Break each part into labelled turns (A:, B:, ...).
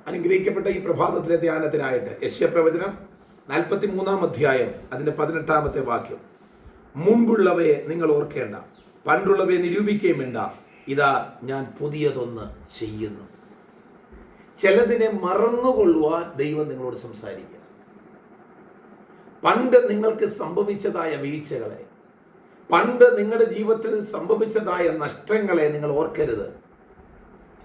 A: അനുഗ്രഹിക്കപ്പെട്ട ഈ പ്രഭാതത്തിലെ ധ്യാനത്തിനായിട്ട് യെശയ്യാ പ്രവചനം 43-ാം അധ്യായം അതിന്റെ 18-ാമത്തെ വാക്യം. മുൻപുള്ളവയെ നിങ്ങൾ ഓർക്കേണ്ട, പണ്ടുള്ളവയെ നിരൂപിക്കുകയും വേണ്ട, ഇതാ ഞാൻ പുതിയതൊന്ന് ചെയ്യുന്നു. ചിലതിനെ മറന്നുകൊള്ളുവാൻ ദൈവം നിങ്ങളോട് സംസാരിക്കുക. പണ്ട് നിങ്ങൾക്ക് സംഭവിച്ചതായ വീഴ്ചകളെ, പണ്ട് നിങ്ങളുടെ ജീവിതത്തിൽ സംഭവിച്ചതായ നഷ്ടങ്ങളെ നിങ്ങൾ ഓർക്കരുത്.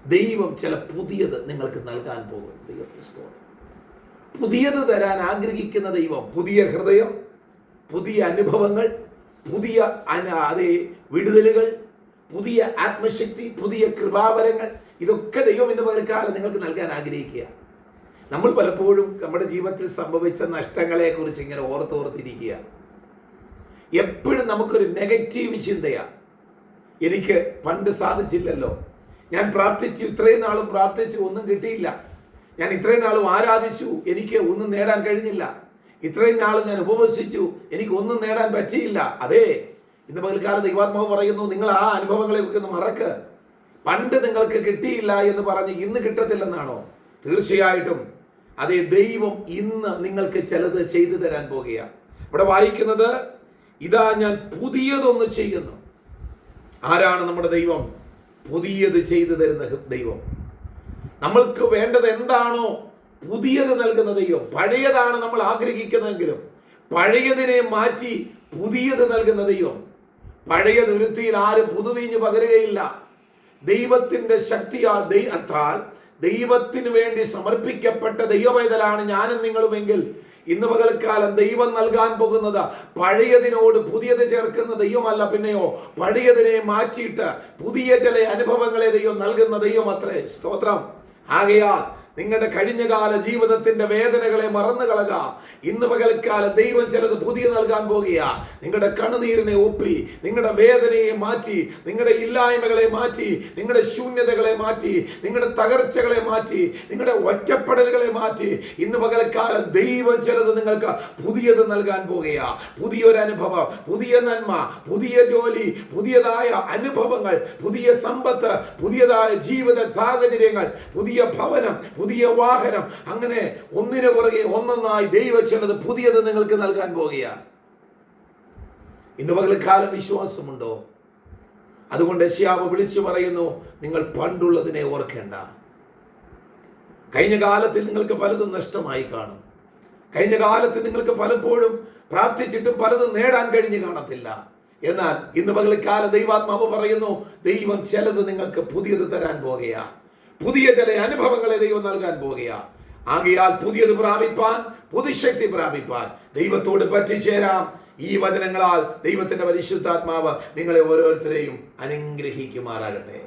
A: ദൈവം ചില പുതിയത് നിങ്ങൾക്ക് നൽകാൻ പോകും. ദൈവം പുതിയത് തരാൻ ആഗ്രഹിക്കുന്ന ദൈവം, പുതിയ ഹൃദയം, പുതിയ അനുഭവങ്ങൾ, പുതിയ വിടുതലുകൾ, പുതിയ ആത്മശക്തി, പുതിയ കൃപാവരങ്ങൾ, ഇതൊക്കെ ദൈവം ഇന്ന് പകൽക്കാലം നിങ്ങൾക്ക് നൽകാൻ ആഗ്രഹിക്കുക. നമ്മൾ പലപ്പോഴും നമ്മുടെ ജീവിതത്തിൽ സംഭവിച്ച നഷ്ടങ്ങളെ കുറിച്ച് ഇങ്ങനെ ഓർത്തിരിക്കുക. എപ്പോഴും നമുക്കൊരു നെഗറ്റീവ് ചിന്തയാണ്. എനിക്ക് പണ്ട് സാധിച്ചില്ലല്ലോ, ഞാൻ പ്രാർത്ഥിച്ചു, ഇത്രയും നാളും പ്രാർത്ഥിച്ചു, ഒന്നും കിട്ടിയില്ല. ഞാൻ ഇത്രയും നാളും ആരാധിച്ചു, എനിക്ക് ഒന്നും നേടാൻ കഴിഞ്ഞില്ല. ഇത്രയും നാളും ഞാൻ ഉപവസിച്ചു, എനിക്ക് ഒന്നും നേടാൻ പറ്റിയില്ല. അതെ, ഇന്ന് പകൽക്കാലം ദൈവാത്മാവ് പറയുന്നു, നിങ്ങൾ ആ അനുഭവങ്ങളെയൊക്കെ ഒന്ന് മറക്ക്. പണ്ട് നിങ്ങൾക്ക് കിട്ടിയില്ല എന്ന് പറഞ്ഞ് ഇന്ന് കിട്ടത്തില്ലെന്നാണോ? തീർച്ചയായിട്ടും അതേ, ദൈവം ഇന്ന് നിങ്ങൾക്ക് ചിലത് ചെയ്തു തരാൻ പോകുക. ഇവിടെ വായിക്കുന്നത്, ഇതാ ഞാൻ പുതിയതൊന്ന് ചെയ്യുന്നു. ആരാണ് നമ്മുടെ ദൈവം? പുതിയത് ചെയ്തു തരുന്ന ദൈവം. നമ്മൾക്ക് വേണ്ടത് എന്താണോ പുതിയത് നൽകുന്ന ദൈവം. പഴയതാണ് നമ്മൾ ആഗ്രഹിക്കുന്നതെങ്കിലും പഴയതിനെ മാറ്റി പുതിയത് നൽകുന്ന ദൈവം. പഴയ തുരുത്തിയിൽ ആരും പുതുവീഞ്ഞ് പകരുകയില്ല. ദൈവത്തിന്റെ ശക്തിയാൽ, അർത്ഥാൽ ദൈവത്തിന് വേണ്ടി സമർപ്പിക്കപ്പെട്ട ദൈവവേദലാണ് ഞാനും നിങ്ങളുമെങ്കിൽ ഇന്ന് പകൽക്കാലം ദൈവം നൽകാൻ പോകുന്നത് പഴയതിനോട് പുതിയത് ചേർക്കുന്ന ദൈവമല്ല, പിന്നെയോ പഴയതിനെ മാറ്റിയിട്ട് പുതിയ ചില അനുഭവങ്ങളെ ദൈവം നൽകുന്ന ദൈവം അത്രേ. സ്തോത്രം. ആകയാൽ നിങ്ങളുടെ കഴിഞ്ഞകാല ജീവിതത്തിന്റെ വേദനകളെ മറന്നു കളക. ഇന്ന് പകൽക്കാലം ദൈവം ചിലത് പുതിയ നൽകാൻ പോകുക. നിങ്ങളുടെ കണ്ണുനീരിനെ ഒപ്പി, നിങ്ങളുടെ വേദനയെ മാറ്റി, നിങ്ങളുടെ ഇല്ലായ്മകളെ മാറ്റി, നിങ്ങളുടെ ശൂന്യതകളെ മാറ്റി, നിങ്ങളുടെ തകർച്ചകളെ മാറ്റി, നിങ്ങളുടെ ഒറ്റപ്പെടലുകളെ മാറ്റി, ഇന്ന് പകൽക്കാലം ദൈവം ചിലത് നിങ്ങൾക്ക് പുതിയത് നൽകാൻ പോകുക. പുതിയൊരു അനുഭവം, പുതിയ നന്മ, പുതിയ ജോലി, പുതിയതായ അനുഭവങ്ങൾ, പുതിയ സമ്പത്ത്, പുതിയതായ ജീവിത സാഹചര്യങ്ങൾ, പുതിയ ഭവനം, പുതിയ വാഹനം, അങ്ങനെ ഒന്നിനു പുറകെ ഒന്നൊന്നായി ദൈവം ചിലത് പുതിയത് നിങ്ങൾക്ക് നൽകാൻ പോകുകയാണ്. ഇന്ന് പകൽക്കാലം വിശ്വാസമുണ്ടോ? അതുകൊണ്ട് യെശയ്യാവ് വിളിച്ചു പറയുന്നു, നിങ്ങൾ പണ്ടുള്ളതിനെ ഓർക്കേണ്ട. കഴിഞ്ഞ കാലത്തിൽ നിങ്ങൾക്ക് പലതും നഷ്ടമായി കാണും. കഴിഞ്ഞ കാലത്ത് നിങ്ങൾക്ക് പലപ്പോഴും പ്രാർത്ഥിച്ചിട്ടും പലതും നേടാൻ കഴിഞ്ഞു കാണത്തില്ല. എന്നാൽ ഇന്ന് പകൽക്കാലം ദൈവാത്മാവ് പറയുന്നു, ദൈവം ചിലത് നിങ്ങൾക്ക് പുതിയത് തരാൻ പോകുകയാ. പുതിയ ചില അനുഭവങ്ങളെ ദൈവം നൽകാൻ പോകുക. ആകയാൽ പുതിയത് പ്രാപിപ്പാൻ, പുതുശക്തി പ്രാപിപ്പാൻ ദൈവത്തോട് പറ്റിച്ചേരാം. ഈ വചനങ്ങളാൽ ദൈവത്തിന്റെ പരിശുദ്ധാത്മാവ് നിങ്ങളെ ഓരോരുത്തരെയും അനുഗ്രഹിക്കുമാറാകട്ടെ.